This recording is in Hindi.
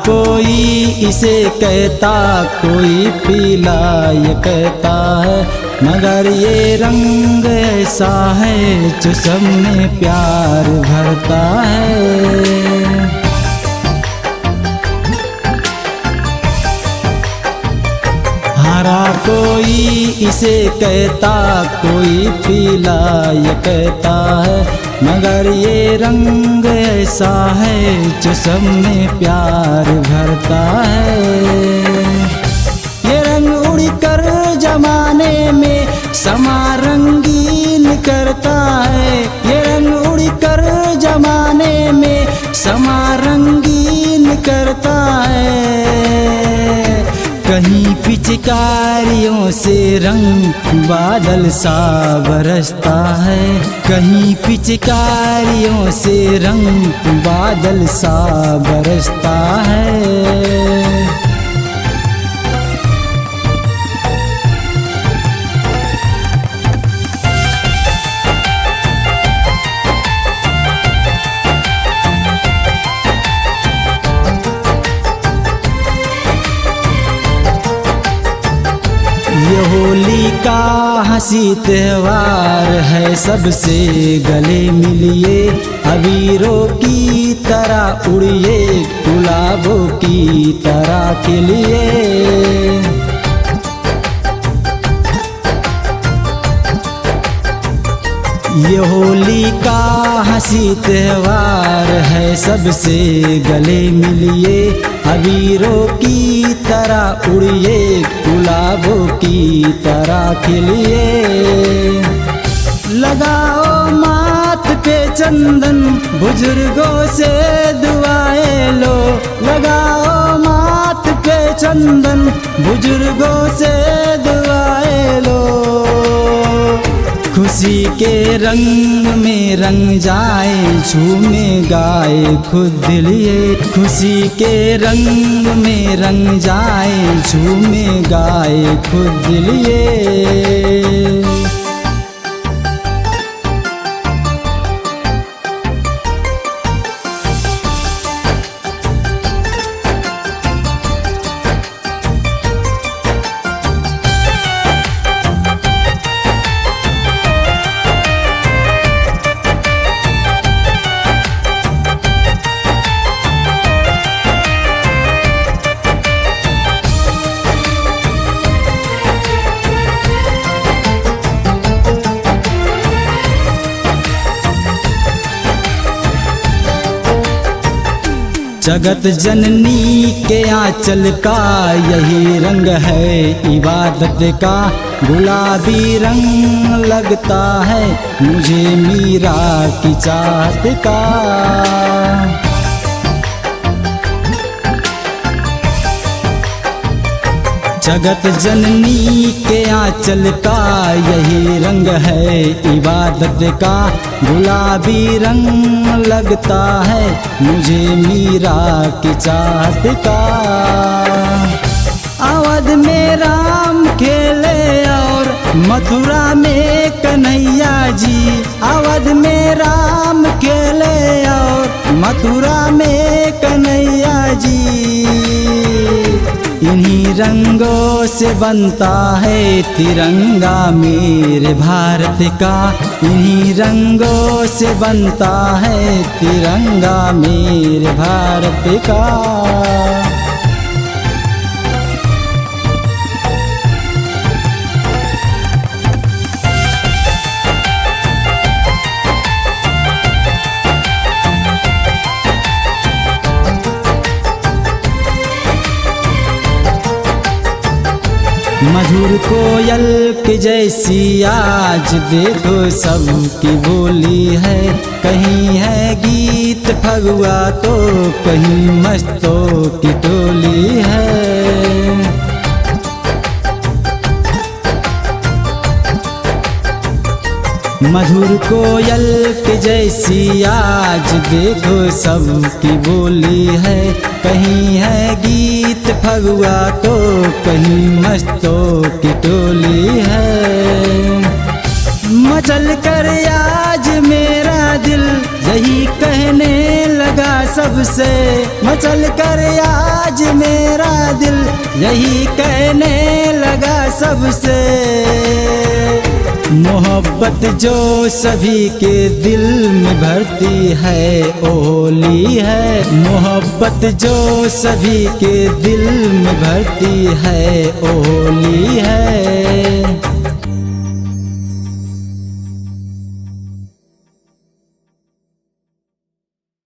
कोई इसे कहता, कोई पीला ये कहता है, मगर ये रंग ऐसा है जो सब में प्यार भरता है। हरा कोई इसे कहता, कोई पीला ये कहता है, मगर ये रंग ऐसा है जो सब में प्यार भरता है। ये रंग उड़कर जमाने में समा रंगीन करता है, ये रंग उड़कर जमाने में समा रंगीन करता है। कहीं पिचकारियों से रंग बादल सा बरसता है, कहीं पिचकारियों से रंग बादल सा बरसता है। ये होली का हंसी त्योहार है, सबसे गले मिलिए, अबीरों की तरह उड़िए, गुलाबों की तरह खिलिए। ये होली का हंसी त्योहार है, सबसे गले मिलिए, अबीरों की तरह उड़िए, गुलाबों की तरह खिलिए। लगाओ माथ पे चंदन, बुजुर्गों से दुआएं लो, लगाओ माथ पे चंदन, बुजुर्गों से दुआएं लो। खुशी के रंग में रंग जाए, झूमे गाए खुद लिए, खुशी के रंग में रंग जाए, झूमे गाए खुद लिए। जगत जननी के आंचल का यही रंग है इबादत का, गुलाबी रंग लगता है मुझे मीरा की चाहत का। जगत जननी के आंचल का यही रंग है इबादत का, गुलाबी रंग लगता है मुझे मीरा की चाहत का। अवध में राम खेले और मथुरा में कन्हैया जी, अवध में राम खेले और मथुरा में कन्हैया जी। इन्हीं रंगों से बनता है तिरंगा मेरे भारत का, इन्हीं रंगों से बनता है तिरंगा मेरे भारत का। मधुर कोयल के जैसी आज देखो सबकी बोली है, कहीं है गीत फगुआ तो कहीं मस्तों की टोली है। मधुर कोयल के जैसी आज देखो सबकी बोली है, कहीं है गीत फगुआ तो कहीं मस्तों की टोली है। मचल कर आज मेरा दिल यही कहने लगा सबसे मचल कर आज मेरा दिल यही कहने लगा सबसे। मोहब्बत जो सभी के दिल में भरती है ओ होली है। मोहब्बत जो सभी के दिल में भरती है ओ होली है।